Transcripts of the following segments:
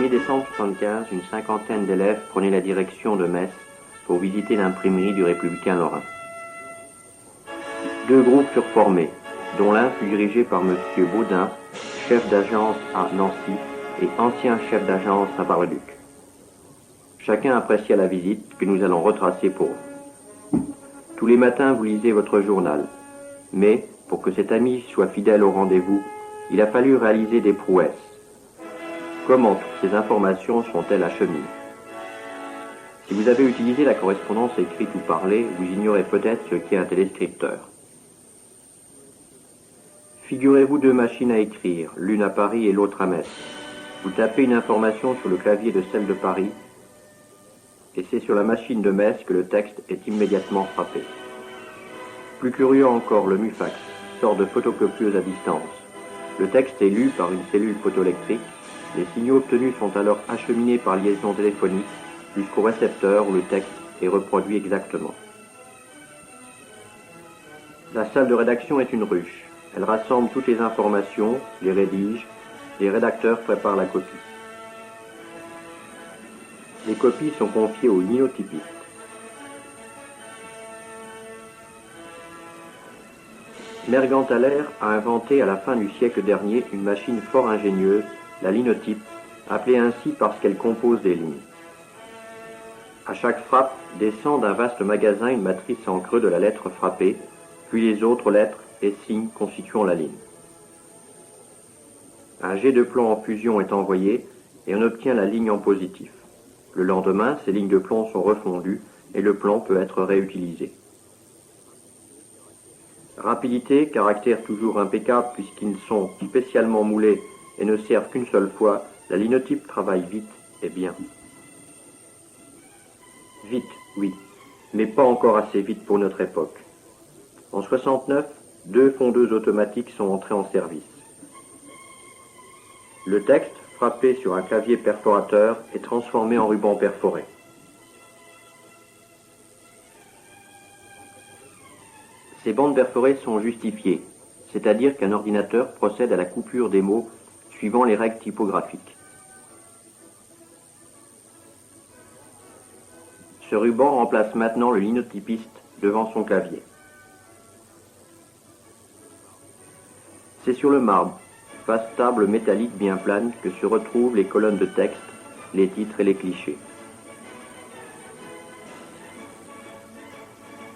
1er décembre 1975, une cinquantaine d'élèves prenaient la direction de Metz pour visiter l'imprimerie du Républicain Lorrain. Deux groupes furent formés, dont l'un fut dirigé par M. Baudin, chef d'agence à Nancy et ancien chef d'agence à Bar-le-Duc. Chacun apprécia la visite que nous allons retracer pour vous. Tous les matins, vous lisez votre journal. Mais, pour que cet ami soit fidèle au rendez-vous, il a fallu réaliser des prouesses. Comment toutes ces informations sont-elles acheminées? Si vous avez utilisé la correspondance écrite ou parlée, vous ignorez peut-être ce qu'est un téléscripteur. Figurez-vous deux machines à écrire, l'une à Paris et l'autre à Metz. Vous tapez une information sur le clavier de celle de Paris, et c'est sur la machine de Metz que le texte est immédiatement frappé. Plus curieux encore, le MUFAX sort de photocopieuse à distance. Le texte est lu par une cellule photoélectrique. Les signaux obtenus sont alors acheminés par liaison téléphonique jusqu'au récepteur où le texte est reproduit exactement. La salle de rédaction est une ruche. Elle rassemble toutes les informations, les rédige, les rédacteurs préparent la copie. Les copies sont confiées aux linotypistes. Mergenthaler a inventé à la fin du siècle dernier une machine fort ingénieuse, la linotype, appelée ainsi parce qu'elle compose des lignes. À chaque frappe descend d'un vaste magasin une matrice en creux de la lettre frappée, puis les autres lettres et signes constituant la ligne. Un jet de plomb en fusion est envoyé et on obtient la ligne en positif. Le lendemain, ces lignes de plomb sont refondues et le plomb peut être réutilisé. Rapidité, caractère toujours impeccable puisqu'ils sont spécialement moulés et ne servent qu'une seule fois, la linotype travaille vite et bien. Vite, oui, mais pas encore assez vite pour notre époque. En 1969, 2 fondeuses automatiques sont entrées en service. Le texte, frappé sur un clavier perforateur, est transformé en ruban perforé. Ces bandes perforées sont justifiées, c'est-à-dire qu'un ordinateur procède à la coupure des mots suivant les règles typographiques. Ce ruban remplace maintenant le linotypiste devant son clavier. C'est sur le marbre, vaste table métallique bien plane, que se retrouvent les colonnes de texte, les titres et les clichés.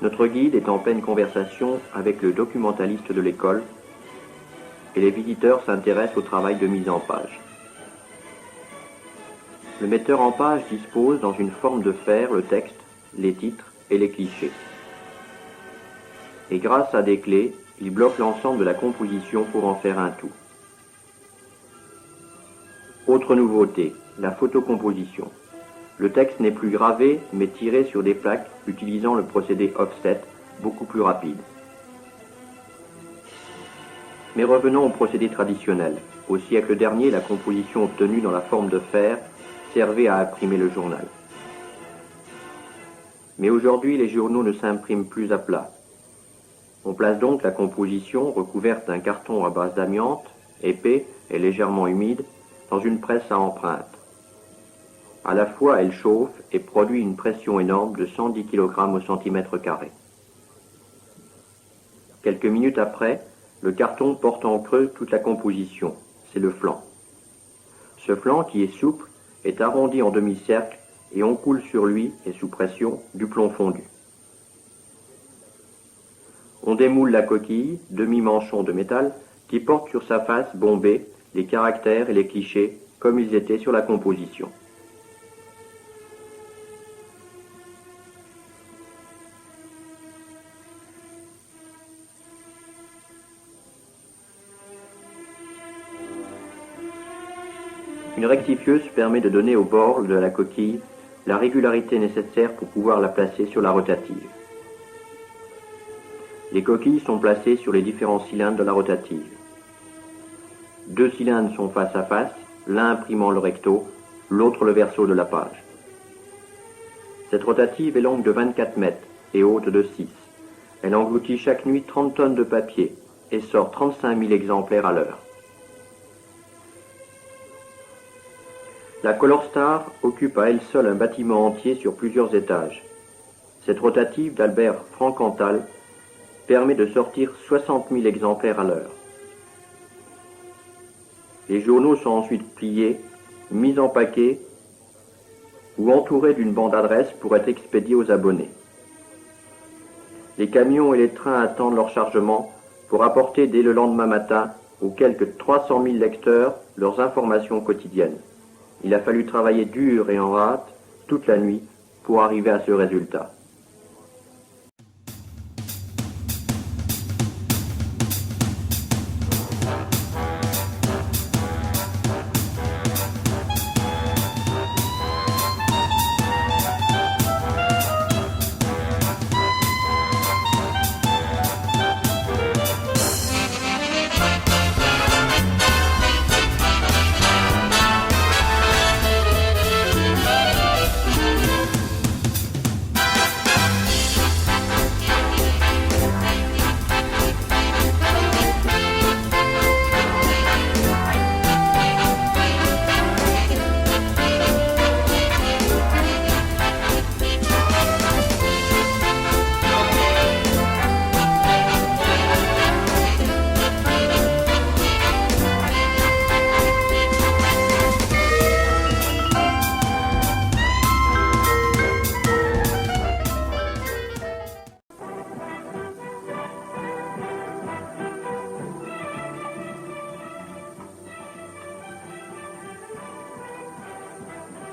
Notre guide est en pleine conversation avec le documentaliste de l'école et les visiteurs s'intéressent au travail de mise en page. Le metteur en page dispose dans une forme de fer le texte, les titres et les clichés. Et grâce à des clés, il bloque l'ensemble de la composition pour en faire un tout. Autre nouveauté, la photocomposition. Le texte n'est plus gravé, mais tiré sur des plaques utilisant le procédé offset, beaucoup plus rapide. Mais revenons au procédé traditionnel. Au siècle dernier, la composition obtenue dans la forme de fer servait à imprimer le journal. Mais aujourd'hui, les journaux ne s'impriment plus à plat. On place donc la composition, recouverte d'un carton à base d'amiante, épais et légèrement humide, dans une presse à empreinte. À la fois, elle chauffe et produit une pression énorme de 110 kg au centimètre carré. Quelques minutes après, le carton porte en creux toute la composition, c'est le flanc. Ce flanc, qui est souple, est arrondi en demi-cercle et on coule sur lui, et sous pression, du plomb fondu. On démoule la coquille, demi-manchon de métal, qui porte sur sa face bombée les caractères et les clichés comme ils étaient sur la composition. Une rectifieuse permet de donner au bord de la coquille la régularité nécessaire pour pouvoir la placer sur la rotative. Les coquilles sont placées sur les différents cylindres de la rotative. 2 cylindres sont face à face, l'un imprimant le recto, l'autre le verso de la page. Cette rotative est longue de 24 mètres et haute de 6. Elle engloutit chaque nuit 30 tonnes de papier et sort 35 000 exemplaires à l'heure. La Color Star occupe à elle seule un bâtiment entier sur plusieurs étages. Cette rotative d'Albert Frankenthal permet de sortir 60 000 exemplaires à l'heure. Les journaux sont ensuite pliés, mis en paquet ou entourés d'une bande adresse pour être expédiés aux abonnés. Les camions et les trains attendent leur chargement pour apporter dès le lendemain matin aux quelques 300 000 lecteurs leurs informations quotidiennes. Il a fallu travailler dur et en hâte toute la nuit pour arriver à ce résultat.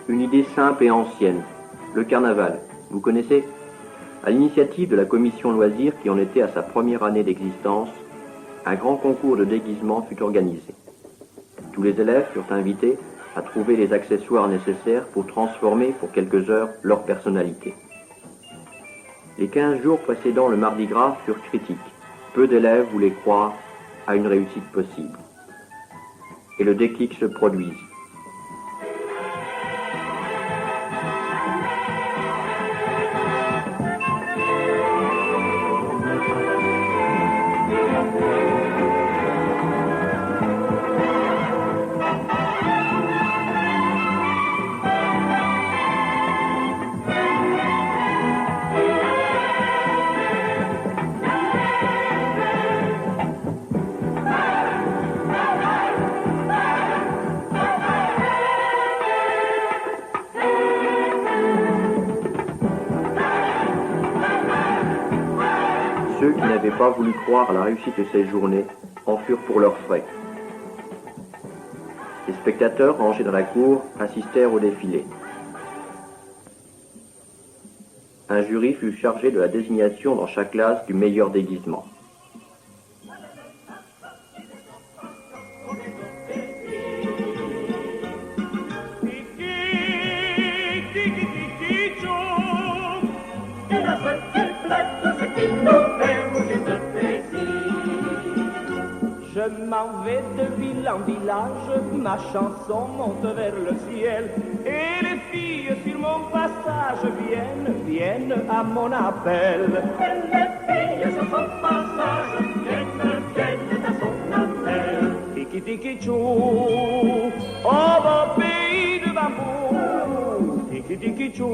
Une idée simple et ancienne, le carnaval, vous connaissez? À l'initiative de la commission loisirs qui en était à sa première année d'existence, un grand concours de déguisement fut organisé. Tous les élèves furent invités à trouver les accessoires nécessaires pour transformer pour quelques heures leur personnalité. Les 15 jours précédant le Mardi Gras furent critiques. Peu d'élèves voulaient croire à une réussite possible. Et le déclic se produisit. Ceux qui n'avaient pas voulu croire à la réussite de ces journées en furent pour leurs frais. Les spectateurs rangés dans la cour assistèrent au défilé. Un jury fut chargé de la désignation dans chaque classe du meilleur déguisement. Je m'en vais de ville en village, ma chanson monte vers le ciel, et les filles sur mon passage viennent à mon appel. Les filles sur son passage viennent à son appel. Tiki tiki chou, oh beau pays de bambou. Tiki tiki chou,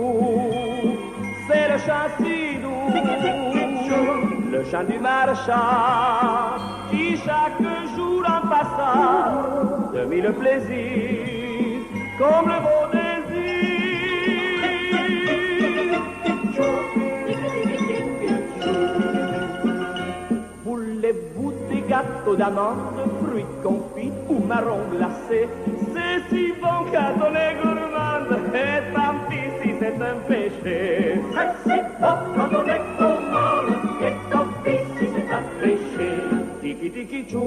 c'est le chant si doux, le chant du marchand qui chaque jour en passant te mit le plaisir comme le beau désir. Voulez-vous des gâteaux d'amandes, fruits confits ou marrons glacés? C'est si bon qu'à donner gourmande, et tant pis si c'est un péché. C'est si bon quand on est gourmande, et tant pis si c'est un péché. Tiki tiki chou,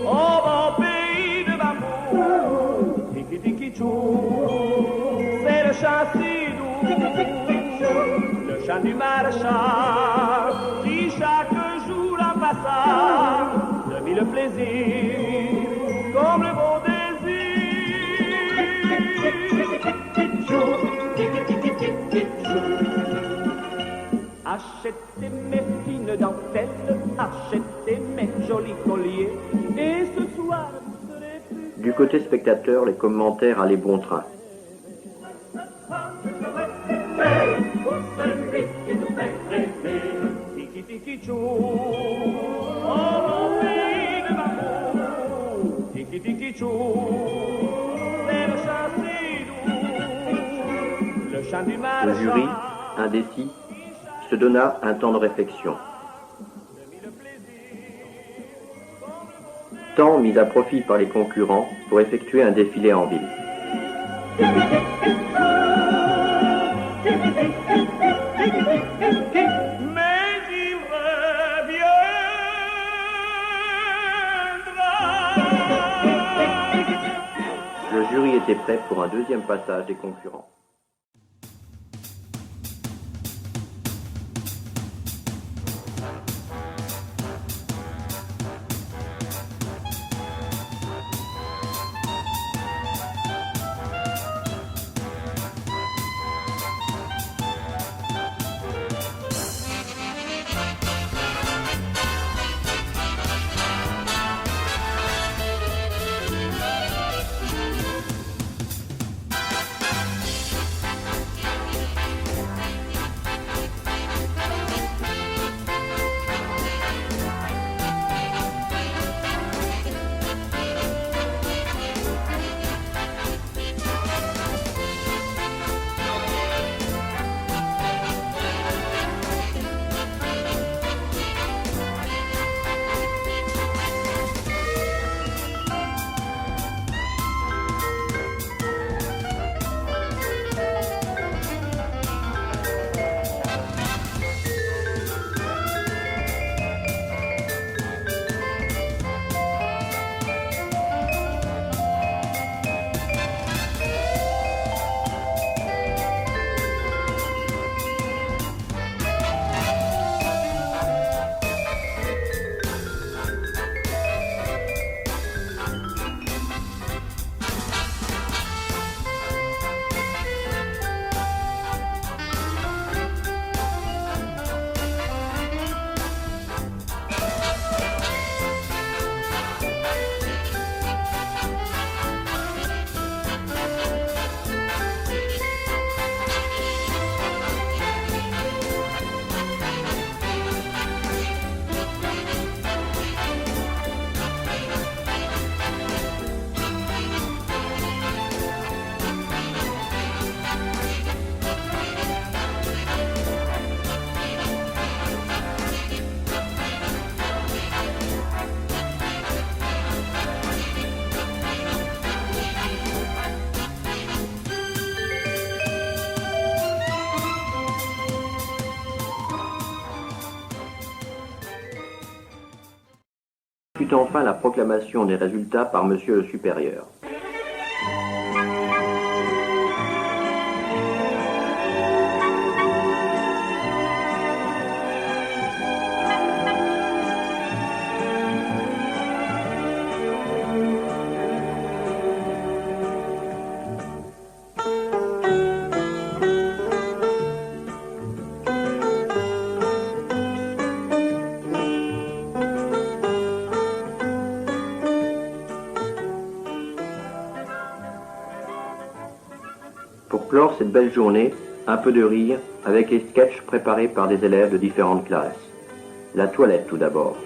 oh beau pays de bambou. Tiki tiki chou, c'est le chant si doux, le chant du marchand qui chaque jour en passant te mit le plaisir comme le beau désir. Achetez mes fines dentelles, achetez mes jolis colliers, et ce soir vous serez plus... Du côté spectateur, les commentaires allaient bon train. Le jury, indécis, se donna un temps de réflexion. Temps mis à profit par les concurrents pour effectuer un défilé en ville. Le jury était prêt pour un deuxième passage des concurrents. Fut enfin la proclamation des résultats par Monsieur le Supérieur. Pour clore cette belle journée, un peu de rire avec les sketchs préparés par des élèves de différentes classes. La toilette tout d'abord.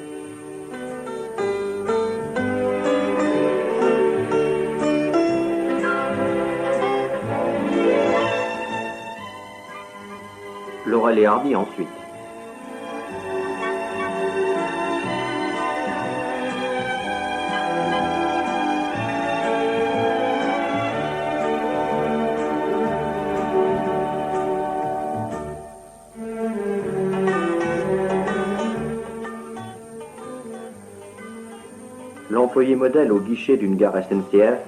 Laurel et Hardy ensuite. L'employé modèle au guichet d'une gare SNCF,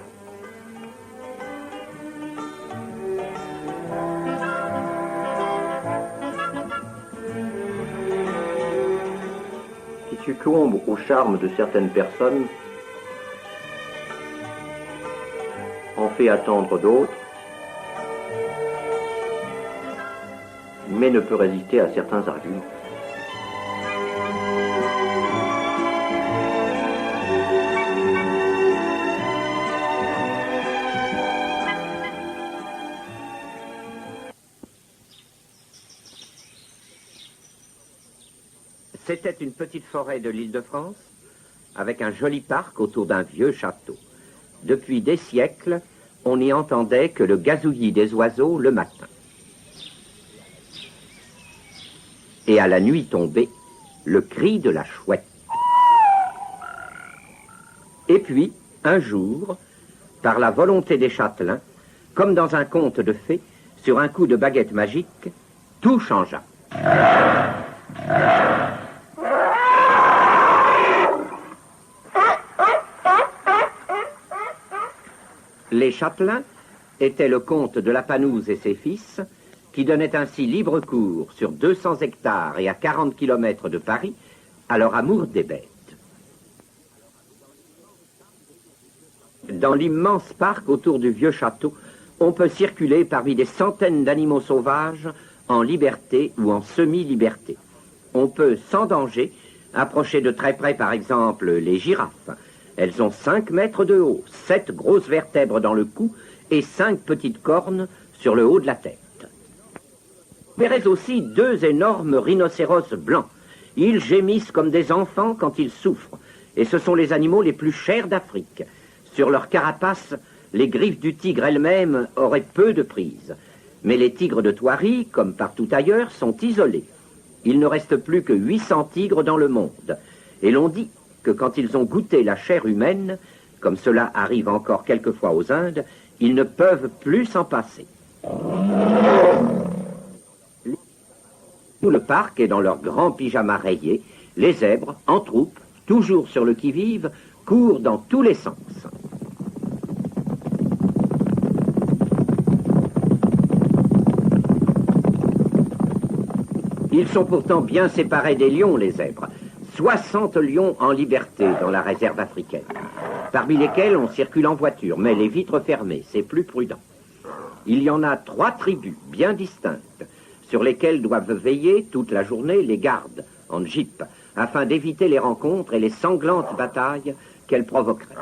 qui succombe au charme de certaines personnes, en fait attendre d'autres, mais ne peut résister à certains arguments. C'était une petite forêt de l'Île-de-France, avec un joli parc autour d'un vieux château. Depuis des siècles, on n'y entendait que le gazouillis des oiseaux le matin. Et à la nuit tombée, le cri de la chouette. Et puis, un jour, par la volonté des châtelains, comme dans un conte de fées, sur un coup de baguette magique, tout changea. Les châtelains étaient le comte de la Panouse et ses fils, qui donnaient ainsi libre cours sur 200 hectares et à 40 kilomètres de Paris à leur amour des bêtes. Dans l'immense parc autour du vieux château, on peut circuler parmi des centaines d'animaux sauvages en liberté ou en semi-liberté. On peut, sans danger, approcher de très près, par exemple, les girafes. Elles ont 5 mètres de haut, 7 grosses vertèbres dans le cou et 5 petites cornes sur le haut de la tête. Vous verrez aussi 2 énormes rhinocéros blancs. Ils gémissent comme des enfants quand ils souffrent, et ce sont les animaux les plus chers d'Afrique. Sur leur carapace, les griffes du tigre elles-mêmes auraient peu de prise. Mais les tigres de Thoiry, comme partout ailleurs, sont isolés. Il ne reste plus que 800 tigres dans le monde. Et l'on dit que quand ils ont goûté la chair humaine, comme cela arrive encore quelquefois aux Indes, ils ne peuvent plus s'en passer. Tout le parc est dans leur grand pyjama rayé. Les zèbres, en troupe, toujours sur le qui-vive, courent dans tous les sens. Ils sont pourtant bien séparés des lions, les zèbres. 60 lions en liberté dans la réserve africaine, parmi lesquels on circule en voiture, mais les vitres fermées, c'est plus prudent. Il y en a 3 tribus bien distinctes, sur lesquelles doivent veiller toute la journée les gardes, en jeep, afin d'éviter les rencontres et les sanglantes batailles qu'elles provoqueraient.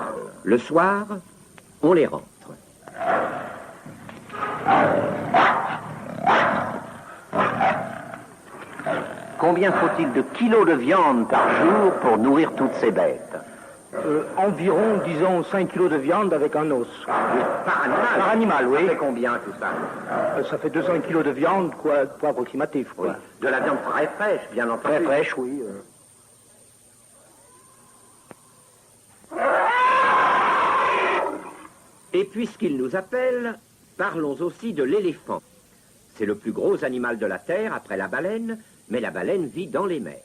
Le soir, on les rentre. Combien faut-il de kilos de viande par jour pour nourrir toutes ces bêtes? Environ, disons, 5 kilos de viande avec un os. Par animal? Par animal, oui. Ça fait combien tout ça? Ça fait 200 kilos de viande, quoi, pour approximatif, quoi. Oui. De la viande très fraîche, bien entendu. Très fraîche, oui. Et puisqu'il nous appelle, parlons aussi de l'éléphant. C'est le plus gros animal de la Terre après la baleine, mais la baleine vit dans les mers.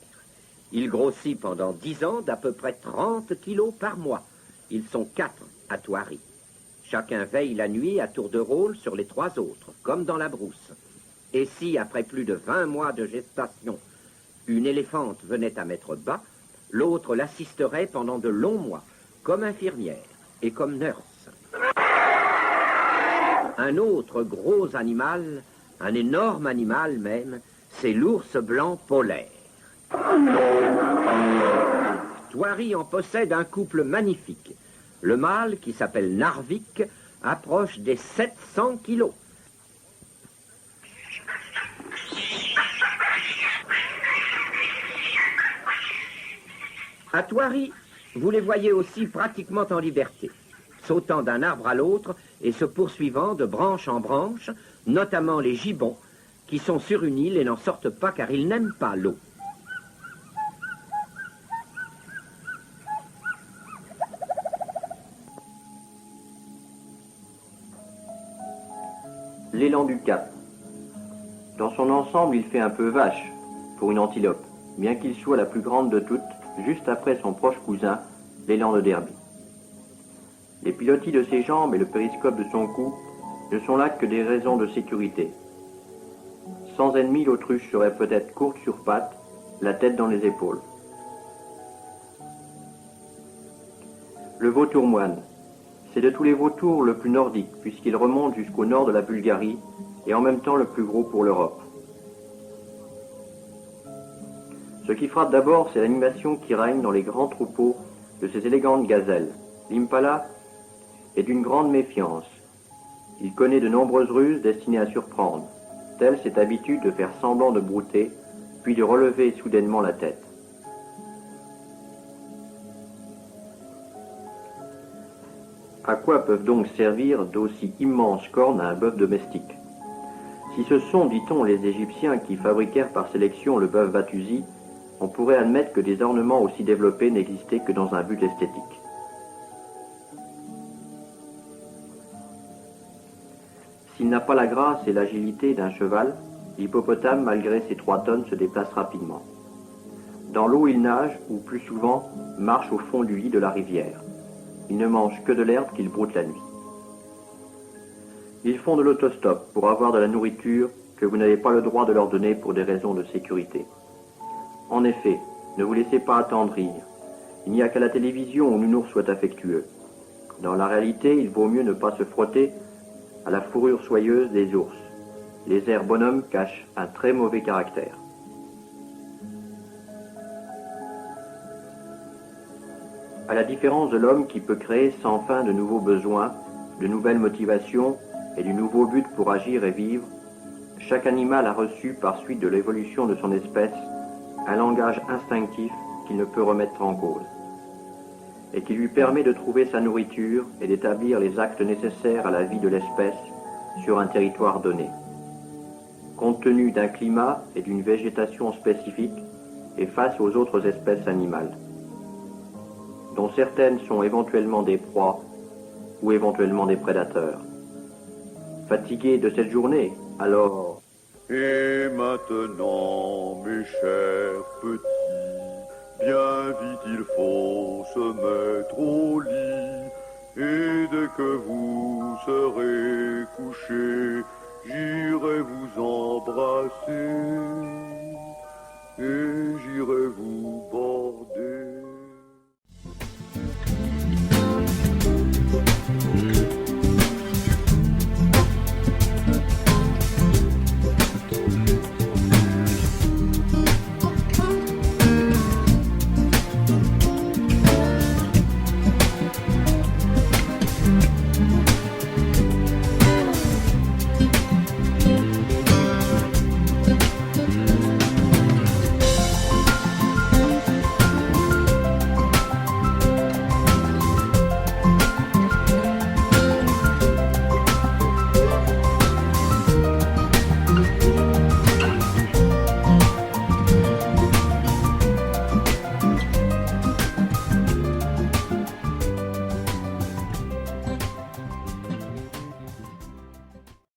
Il grossit pendant 10 ans d'à peu près 30 kilos par mois. Ils sont 4 à Thoiry. Chacun veille la nuit à tour de rôle sur les 3 autres, comme dans la brousse. Et si, après plus de 20 mois de gestation, une éléphante venait à mettre bas, l'autre l'assisterait pendant de longs mois, comme infirmière et comme nurse. Un autre gros animal, un énorme animal même, c'est l'ours blanc polaire. Thoiry en possède un couple magnifique. Le mâle, qui s'appelle Narvik, approche des 700 kilos. À Thoiry, vous les voyez aussi pratiquement en liberté, sautant d'un arbre à l'autre et se poursuivant de branche en branche, notamment les gibbons, qui sont sur une île et n'en sortent pas car ils n'aiment pas l'eau. L'élan du Cap. Dans son ensemble, il fait un peu vache pour une antilope, bien qu'il soit la plus grande de toutes, juste après son proche cousin, l'élan de Derby. Les pilotis de ses jambes et le périscope de son cou ne sont là que des raisons de sécurité. Sans ennemi, l'autruche serait peut-être courte sur pattes, la tête dans les épaules. Le vautour moine. C'est de tous les vautours le plus nordique, puisqu'il remonte jusqu'au nord de la Bulgarie et en même temps le plus gros pour l'Europe. Ce qui frappe d'abord, c'est l'animation qui règne dans les grands troupeaux de ces élégantes gazelles. L'impala est d'une grande méfiance. Il connaît de nombreuses ruses destinées à surprendre. Telle cette habitude de faire semblant de brouter, puis de relever soudainement la tête. À quoi peuvent donc servir d'aussi immenses cornes à un bœuf domestique? Si ce sont, dit-on, les Égyptiens qui fabriquèrent par sélection le bœuf Vatusi, on pourrait admettre que des ornements aussi développés n'existaient que dans un but esthétique. S'il n'a pas la grâce et l'agilité d'un cheval, l'hippopotame, malgré ses 3 tonnes, se déplace rapidement. Dans l'eau, il nage, ou plus souvent, marche au fond du lit de la rivière. Il ne mange que de l'herbe qu'il broute la nuit. Ils font de l'autostop pour avoir de la nourriture que vous n'avez pas le droit de leur donner pour des raisons de sécurité. En effet, ne vous laissez pas attendrir. Il n'y a qu'à la télévision où Nounours soit affectueux. Dans la réalité, il vaut mieux ne pas se frotter à la fourrure soyeuse des ours. Les airs bonhommes cachent un très mauvais caractère. À la différence de l'homme qui peut créer sans fin de nouveaux besoins, de nouvelles motivations et du nouveau but pour agir et vivre, chaque animal a reçu par suite de l'évolution de son espèce un langage instinctif qu'il ne peut remettre en cause et qui lui permet de trouver sa nourriture et d'établir les actes nécessaires à la vie de l'espèce sur un territoire donné. Compte tenu d'un climat et d'une végétation spécifiques et face aux autres espèces animales, dont certaines sont éventuellement des proies ou éventuellement des prédateurs. Fatigués de cette journée, alors... Et maintenant, mes chers petits, bien vite il faut se mettre au lit, et dès que vous serez couchés, j'irai vous embrasser, et j'irai vous